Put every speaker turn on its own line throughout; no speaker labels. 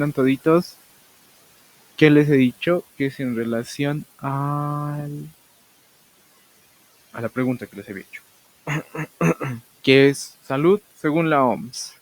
Están toditos que les he dicho que es en relación a la pregunta que les había hecho, que es salud según la OMS.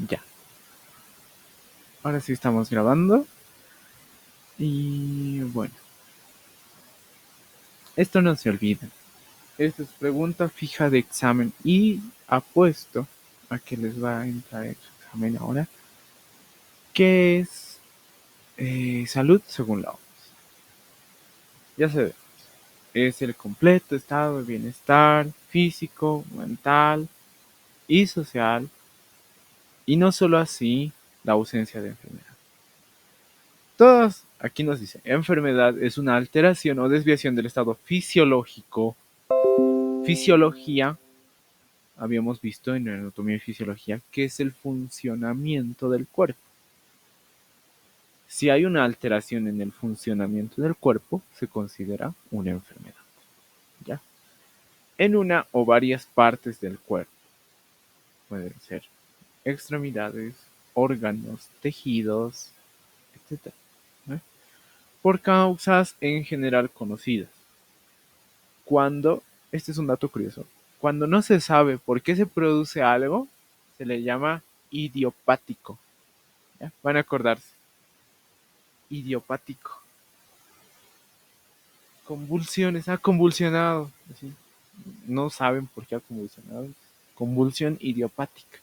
Ya, ahora sí estamos grabando. Y bueno, esto no se olvida. Esta es pregunta fija de examen y apuesto a que les va a entrar el examen ahora, que es salud según la OMS. Ya se ve, es el completo estado de bienestar físico, mental y social, y no solo así, la ausencia de enfermedad. Todas, aquí nos dice, enfermedad es una alteración o desviación del estado fisiológico. Fisiología, habíamos visto en anatomía y fisiología, que es el funcionamiento del cuerpo. Si hay una alteración en el funcionamiento del cuerpo, se considera una enfermedad. ¿Ya? En una o varias partes del cuerpo. Pueden ser extremidades, órganos, tejidos, etc. ¿eh? Por causas en general conocidas. Cuando, este es un dato curioso, cuando no se sabe por qué se produce algo, se le llama idiopático. ¿Ya? Van a acordarse. Idiopático. Convulsiones, ha convulsionado. Así. No saben por qué ha convulsionado. Convulsión idiopática.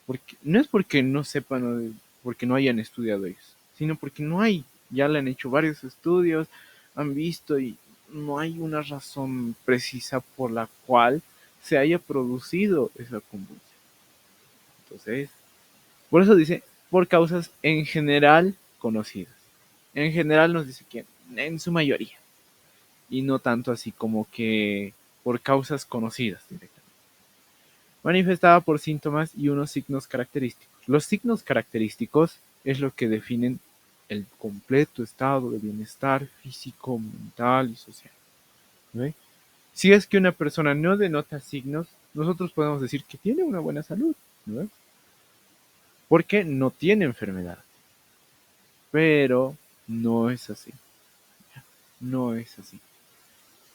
Porque, no es porque no sepan o porque no hayan estudiado eso, sino porque no hay. Ya le han hecho varios estudios, han visto y no hay una razón precisa por la cual se haya producido esa convulsión. Entonces, por eso dice, por causas en general conocidas. En general nos dice que en su mayoría. Y no tanto así como que por causas conocidas directamente. Manifestada por síntomas y unos signos característicos. Los signos característicos es lo que definen el completo estado de bienestar físico, mental y social. ¿Ve? Si es que una persona no denota signos, nosotros podemos decir que tiene una buena salud, ¿no? Porque no tiene enfermedad. Pero no es así. No es así.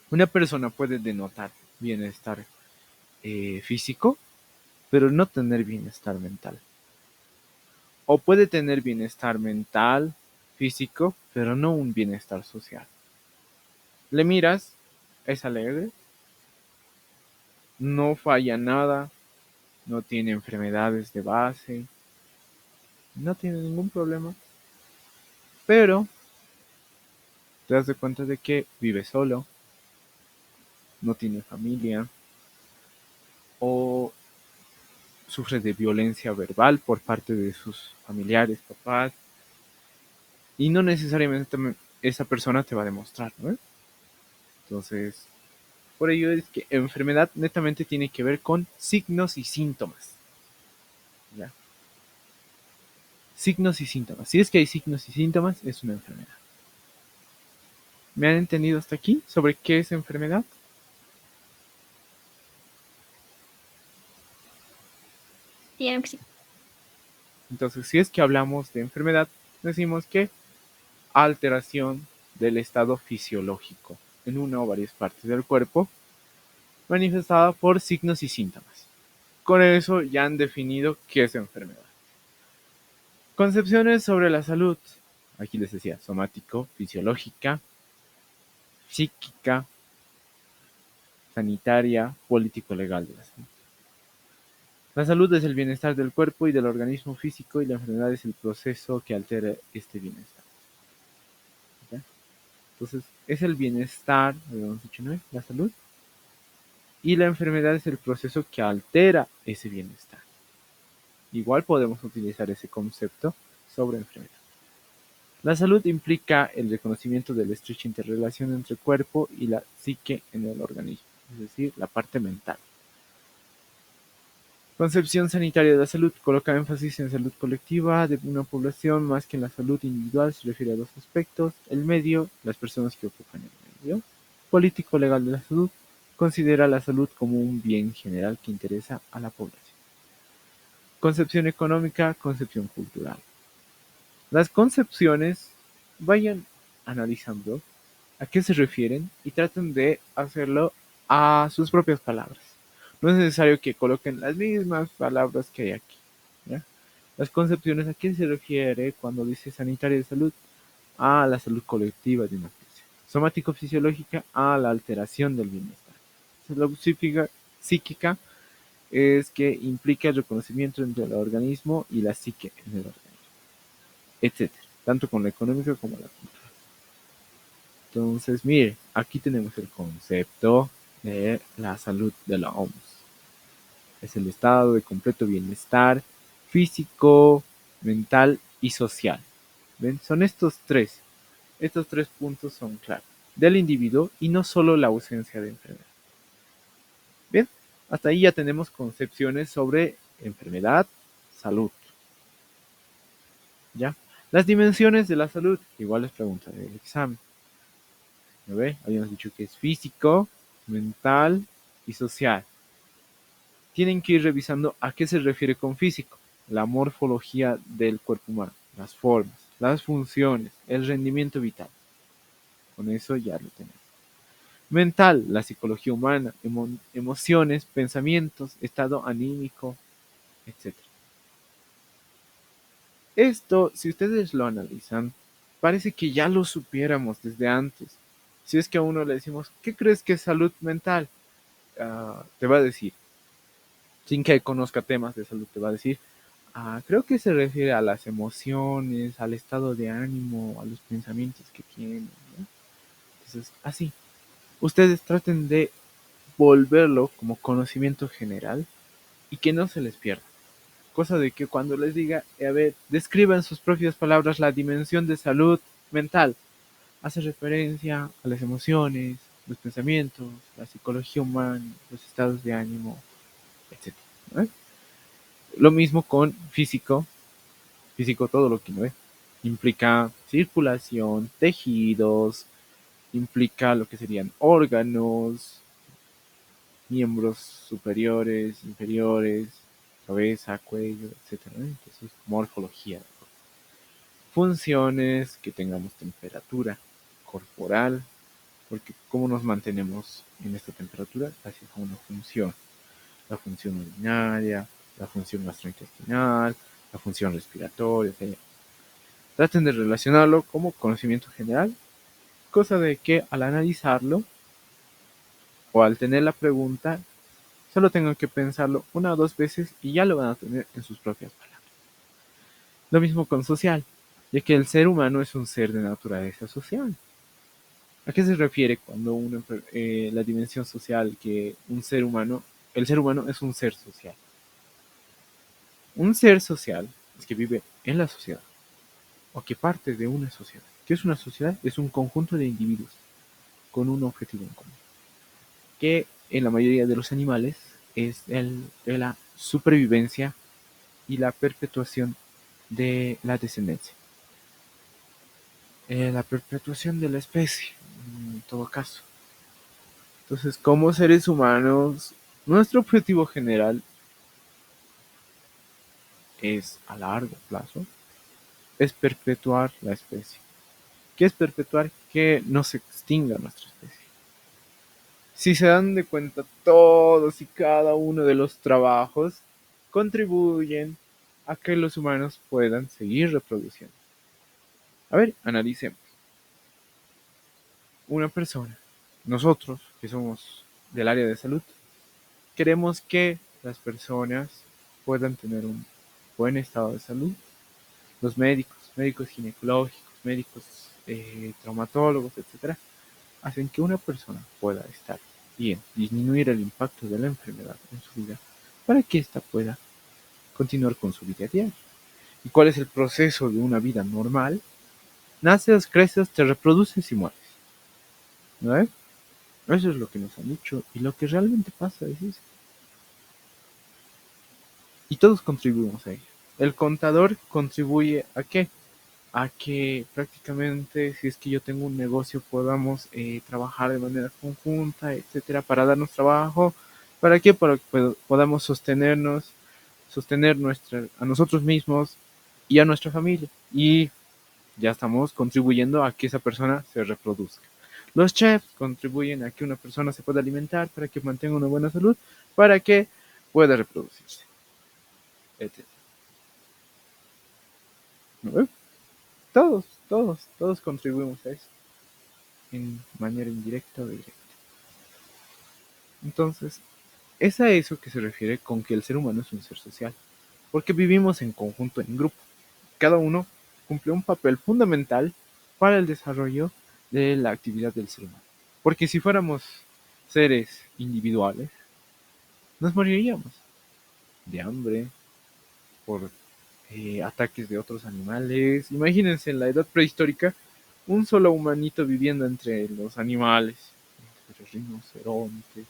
Una persona puede denotar bienestar físico, pero no tener bienestar mental. O puede tener bienestar mental, físico, pero no un bienestar social. Le miras, es alegre, no falla nada, no tiene enfermedades de base, no tiene ningún problema, pero te das de cuenta de que vive solo, no tiene familia, o sufre de violencia verbal por parte de sus familiares, papás, y no necesariamente esa persona te va a demostrar, ¿no? Entonces, por ello es que enfermedad netamente tiene que ver con signos y síntomas. ¿Ya? Signos y síntomas. Si es que hay signos y síntomas, es una enfermedad. ¿Me han entendido hasta aquí sobre qué es enfermedad?
Sí.
Entonces, si es que hablamos de enfermedad, decimos que alteración del estado fisiológico en una o varias partes del cuerpo, manifestada por signos y síntomas. Con eso ya han definido qué es enfermedad. Concepciones sobre la salud. Aquí les decía, somático, fisiológica, psíquica, sanitaria, político-legal de la salud. La salud es el bienestar del cuerpo y del organismo físico y la enfermedad es el proceso que altera este bienestar. ¿Ya? Entonces, es el bienestar, habíamos dicho, ¿no? La salud. Y la enfermedad es el proceso que altera ese bienestar. Igual podemos utilizar ese concepto sobre enfermedad. La salud implica el reconocimiento de la estrecha interrelación entre el cuerpo y la psique en el organismo, es decir, la parte mental. Concepción sanitaria de la salud coloca énfasis en salud colectiva de una población más que en la salud individual. Se refiere a dos aspectos: el medio, las personas que ocupan el medio. Político legal de la salud considera la salud como un bien general que interesa a la población. Concepción económica, concepción cultural. Las concepciones vayan analizando a qué se refieren y traten de hacerlo a sus propias palabras. No es necesario que coloquen las mismas palabras que hay aquí. ¿Ya? Las concepciones, ¿a qué se refiere cuando dice sanitaria de salud? A la salud colectiva de una población. Somático-fisiológica, a la alteración del bienestar. Salud psíquica es que implica el reconocimiento entre el organismo y la psique en el organismo, etcétera, tanto con la económica como la cultural. Entonces, mire, aquí tenemos el concepto de la salud de la OMS. Es el estado de completo bienestar físico, mental y social. ¿Ven? Son estos tres. Estos tres puntos son clave del individuo y no solo la ausencia de enfermedad. Bien, hasta ahí ya tenemos concepciones sobre enfermedad, salud. ¿Ya? Las dimensiones de la salud, igual les pregunta del examen. ¿Me ve? Habíamos dicho que es físico, mental y social. Tienen que ir revisando a qué se refiere con físico: la morfología del cuerpo humano, las formas, las funciones, el rendimiento vital. Con eso ya lo tenemos. Mental, la psicología humana, emociones, pensamientos, estado anímico, etcétera. Esto, si ustedes lo analizan, parece que ya lo supiéramos desde antes. Si es que a uno le decimos, ¿qué crees que es salud mental? Te va a decir, sin que conozca temas de salud, te va a decir, creo que se refiere a las emociones, al estado de ánimo, a los pensamientos que tienen, ¿no? Entonces, así, ustedes traten de volverlo como conocimiento general y que no se les pierda. Cosa de que cuando les diga, a ver, describan en sus propias palabras la dimensión de salud mental, hace referencia a las emociones, los pensamientos, la psicología humana, los estados de ánimo, etcétera, ¿no? Lo mismo con físico. Físico, todo lo que no es. Implica circulación, tejidos, implica lo que serían órganos, miembros superiores, inferiores, cabeza, cuello, etcétera, ¿no? Entonces, morfología. Funciones, que tengamos temperatura corporal, porque cómo nos mantenemos en esta temperatura, gracias a una función. La función urinaria, la función gastrointestinal, la función respiratoria, etc. Traten de relacionarlo como conocimiento general, cosa de que al analizarlo o al tener la pregunta, solo tengan que pensarlo una o dos veces y ya lo van a tener en sus propias palabras. Lo mismo con social, ya que el ser humano es un ser de naturaleza social. ¿A qué se refiere cuando la dimensión social, que el ser humano es un ser social? Un ser social es que vive en la sociedad o que parte de una sociedad. ¿Qué es una sociedad? Es un conjunto de individuos con un objetivo en común, que en la mayoría de los animales es el de la supervivencia y la perpetuación de la descendencia. La perpetuación de la especie, en todo caso. Entonces, como seres humanos, nuestro objetivo general es, a largo plazo, es perpetuar la especie. ¿Qué es perpetuar? Que no se extinga nuestra especie. Si se dan de cuenta, todos y cada uno de los trabajos contribuyen a que los humanos puedan seguir reproduciendo. A ver, analicemos. Una persona, nosotros que somos del área de salud, queremos que las personas puedan tener un buen estado de salud. Los médicos, médicos ginecológicos, médicos traumatólogos, etcétera, hacen que una persona pueda estar bien, disminuir el impacto de la enfermedad en su vida para que ésta pueda continuar con su vida diaria. ¿Y cuál es el proceso de una vida normal? Naces, creces, te reproduces y mueres. ¿No es? Eso es lo que nos han dicho y lo que realmente pasa es eso. Y todos contribuimos a ello. El contador contribuye a qué? A que prácticamente si es que yo tengo un negocio podamos trabajar de manera conjunta, etcétera, para darnos trabajo. ¿Para qué? Para que podamos sostenernos, sostener a nosotros mismos y a nuestra familia. Y ya estamos contribuyendo a que esa persona se reproduzca. Los chefs contribuyen a que una persona se pueda alimentar para que mantenga una buena salud, para que pueda reproducirse, etcétera. ¿No? Todos contribuimos a eso, en manera indirecta o directa. Entonces, es a eso que se refiere con que el ser humano es un ser social, porque vivimos en conjunto, en grupo. Cada uno cumple un papel fundamental para el desarrollo de la actividad del ser humano. Porque si fuéramos seres individuales, nos moriríamos de hambre, por ataques de otros animales. Imagínense en la edad prehistórica, un solo humanito viviendo entre los animales, entre rinocerontes,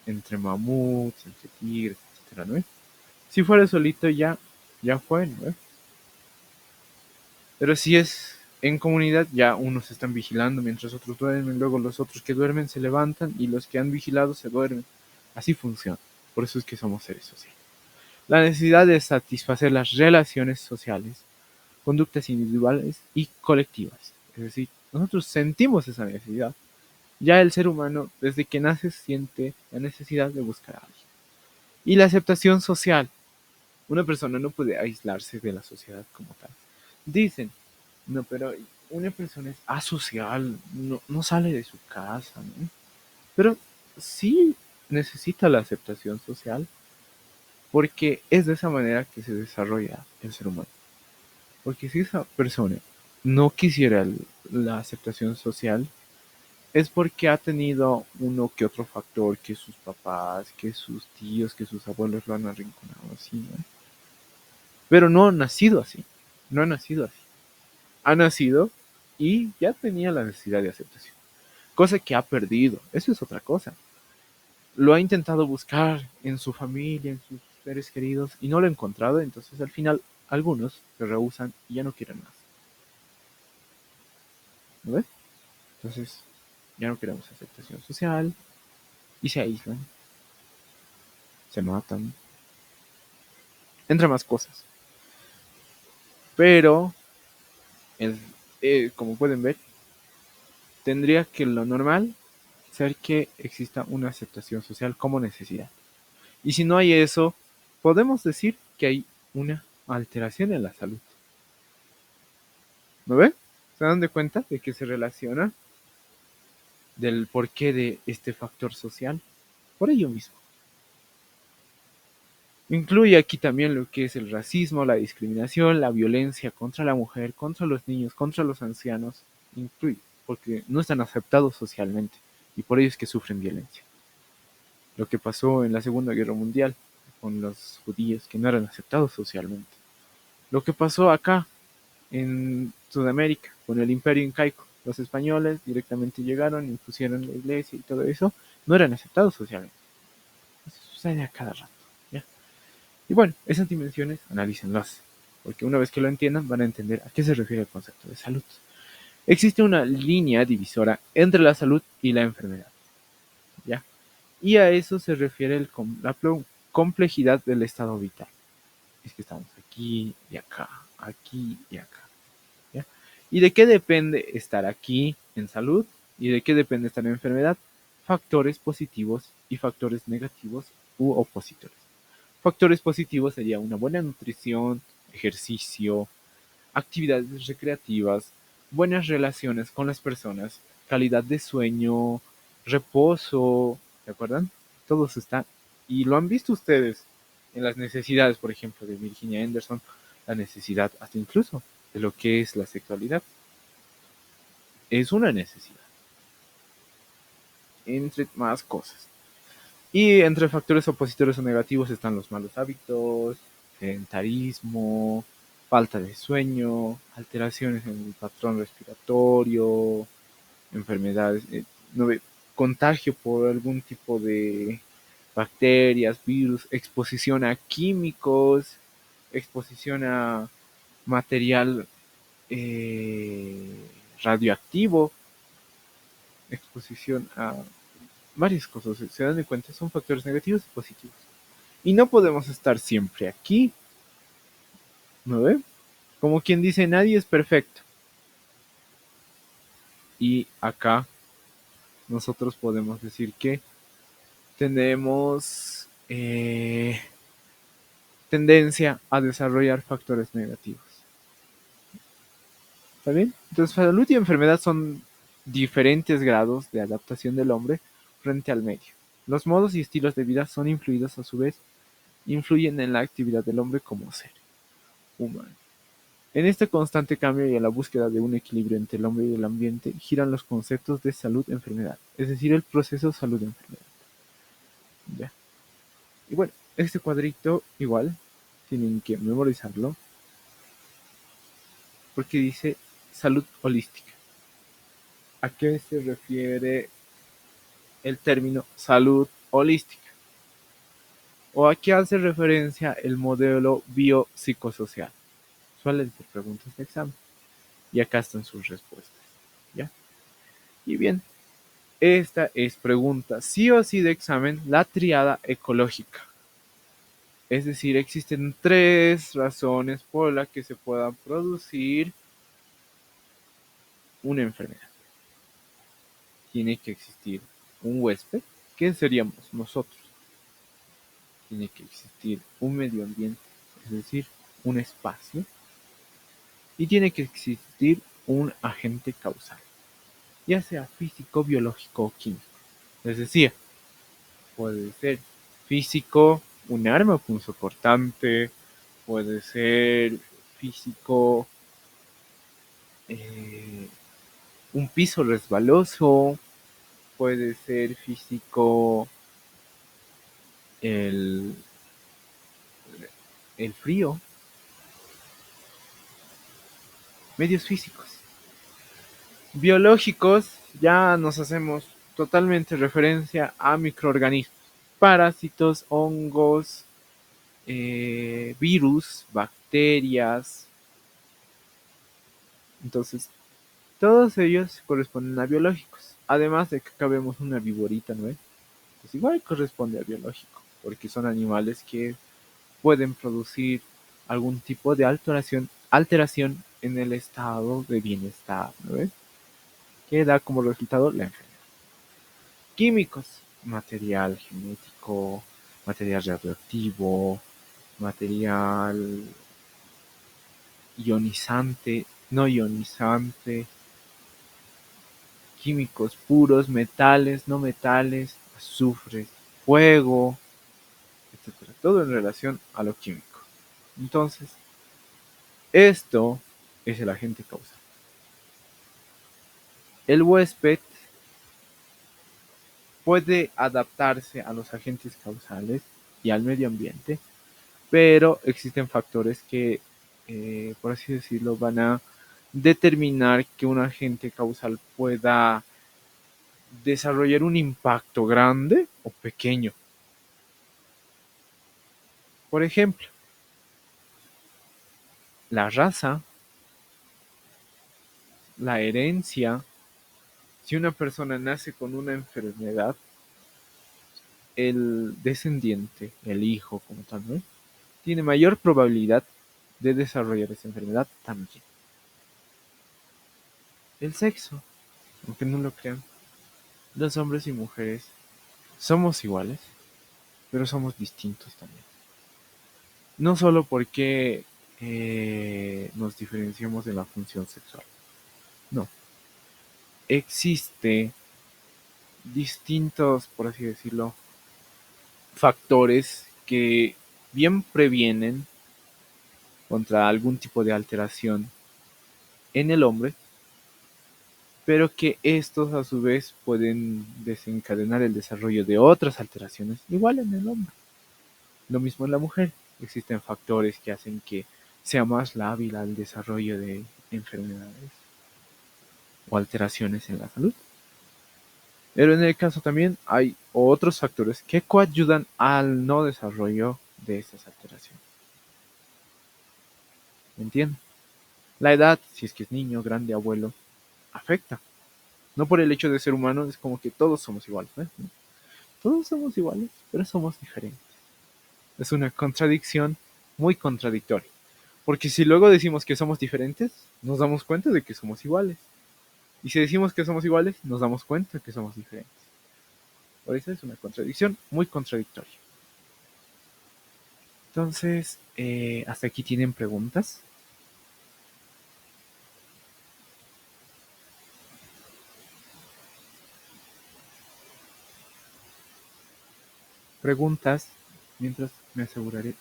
entre mamuts, entre tigres, etcétera, ¿no? Si fuera solito ya fue, ¿no? Pero si es en comunidad, ya unos están vigilando mientras otros duermen, luego los otros que duermen se levantan y los que han vigilado se duermen. Así funciona. Por eso es que somos seres sociales. La necesidad de satisfacer las relaciones sociales, conductas individuales y colectivas. Es decir, nosotros sentimos esa necesidad. Ya el ser humano, desde que nace, siente la necesidad de buscar a alguien. Y la aceptación social. Una persona no puede aislarse de la sociedad como tal. Dicen, no, pero una persona es asocial, no sale de su casa, ¿no? Pero sí necesita la aceptación social porque es de esa manera que se desarrolla el ser humano. Porque si esa persona no quisiera la aceptación social, es porque ha tenido uno que otro factor, que sus papás, que sus tíos, que sus abuelos lo han arrinconado así, ¿no? Pero no ha nacido así, no ha nacido así. Ha nacido y ya tenía la necesidad de aceptación, cosa que ha perdido. Eso es otra cosa. Lo ha intentado buscar en su familia, en sus seres queridos y no lo ha encontrado, entonces al final algunos se rehusan y ya no quieren más. ¿No ves? Entonces ya no queremos aceptación social y se aíslan, se matan, entre más cosas. Pero, el- como pueden ver, tendría que lo normal ser que exista una aceptación social como necesidad. Y si no hay eso, podemos decir que hay una alteración en la salud. ¿No ven? ¿Se dan de cuenta de que se relaciona del porqué de este factor social? Por ello mismo. Incluye aquí también lo que es el racismo, la discriminación, la violencia contra la mujer, contra los niños, contra los ancianos. Incluye, porque no están aceptados socialmente y por ello es que sufren violencia. Lo que pasó en la Segunda Guerra Mundial con los judíos que no eran aceptados socialmente. Lo que pasó acá en Sudamérica con el Imperio Incaico. Los españoles directamente llegaron, impusieron la iglesia y todo eso, no eran aceptados socialmente. Eso sucede a cada rato. ¿Ya? Y bueno, esas dimensiones analícenlas, porque una vez que lo entiendan van a entender a qué se refiere el concepto de salud. Existe una línea divisora entre la salud y la enfermedad. ¿Ya? Y a eso se refiere la complejidad del estado vital. Es que estamos aquí y acá. ¿Ya? ¿Y de qué depende estar aquí en salud? ¿Y de qué depende estar en enfermedad? Factores positivos y factores negativos u opositores. Factores positivos sería una buena nutrición, ejercicio, actividades recreativas, buenas relaciones con las personas, calidad de sueño, reposo, ¿de acuerdan? Todo eso está. Y lo han visto ustedes en las necesidades, por ejemplo, de Virginia Anderson, la necesidad hasta incluso de lo que es la sexualidad. Es una necesidad, entre más cosas. Y entre factores opositores o negativos están los malos hábitos, sedentarismo, falta de sueño, alteraciones en el patrón respiratorio, enfermedades, no contagio por algún tipo de bacterias, virus, exposición a químicos, exposición a material radioactivo, exposición a varias cosas. Se dan de cuenta, son factores negativos y positivos. Y no podemos estar siempre aquí, ¿no ve? Como quien dice, nadie es perfecto. Y acá nosotros podemos decir que tenemos tendencia a desarrollar factores negativos. ¿Está bien? Entonces, salud y enfermedad son diferentes grados de adaptación del hombre frente al medio. Los modos y estilos de vida son influidos a su vez, influyen en la actividad del hombre como ser humano. En este constante cambio y en la búsqueda de un equilibrio entre el hombre y el ambiente giran los conceptos de salud-enfermedad, es decir, el proceso salud-enfermedad. ¿Ya? Y bueno, este cuadrito igual tienen que memorizarlo porque dice salud holística. ¿A qué se refiere el término salud holística? ¿O a qué hace referencia el modelo biopsicosocial? Suelen ser preguntas de examen. Y acá están sus respuestas. ¿Ya? Y bien, esta es pregunta sí o sí de examen, la triada ecológica. Es decir, existen tres razones por las que se pueda producir una enfermedad. Tiene que existir un huésped, que seríamos nosotros. Tiene que existir un medio ambiente, es decir, un espacio. Y tiene que existir un agente causal, ya sea físico, biológico o químico. Les decía, puede ser físico, un arma punzocortante, puede ser físico, eh, un piso resbaloso, puede ser físico el, el frío, medios físicos. Biológicos, ya nos hacemos totalmente referencia a microorganismos, parásitos, hongos, virus, bacterias. Entonces, todos ellos corresponden a biológicos. Además de que acá vemos una viborita, ¿no es? Pues igual corresponde a biológico, porque son animales que pueden producir algún tipo de alteración en el estado de bienestar, ¿no ves? Que da como resultado la enfermedad. Químicos, material genético, material radioactivo, material ionizante, no ionizante, químicos puros, metales, no metales, azufre, fuego, etcétera. Todo en relación a lo químico. Entonces, esto es el agente causal. El huésped puede adaptarse a los agentes causales y al medio ambiente, pero existen factores que, por así decirlo, van a determinar que un agente causal pueda desarrollar un impacto grande o pequeño. Por ejemplo, la raza, la herencia. Si una persona nace con una enfermedad, el descendiente, el hijo como tal, ¿no? Tiene mayor probabilidad de desarrollar esa enfermedad también. El sexo, aunque no lo crean, los hombres y mujeres somos iguales, pero somos distintos también. No solo porque nos diferenciamos en la función sexual. No. Existe distintos, por así decirlo, factores que bien previenen contra algún tipo de alteración en el hombre, pero que estos a su vez pueden desencadenar el desarrollo de otras alteraciones igual en el hombre. Lo mismo en la mujer. Existen factores que hacen que sea más lábil al desarrollo de enfermedades o alteraciones en la salud. Pero en el caso también hay otros factores que coayudan al no desarrollo de estas alteraciones. ¿Me entienden? La edad, si es que es niño, grande, abuelo, afecta. No por el hecho de ser humano, es como que todos somos iguales, ¿no? Todos somos iguales, pero somos diferentes. Es una contradicción muy contradictoria. Porque si luego decimos que somos diferentes, nos damos cuenta de que somos iguales. Y si decimos que somos iguales, nos damos cuenta de que somos diferentes. Por eso es una contradicción muy contradictoria. Entonces, hasta aquí tienen preguntas. Preguntas, mientras me aseguraré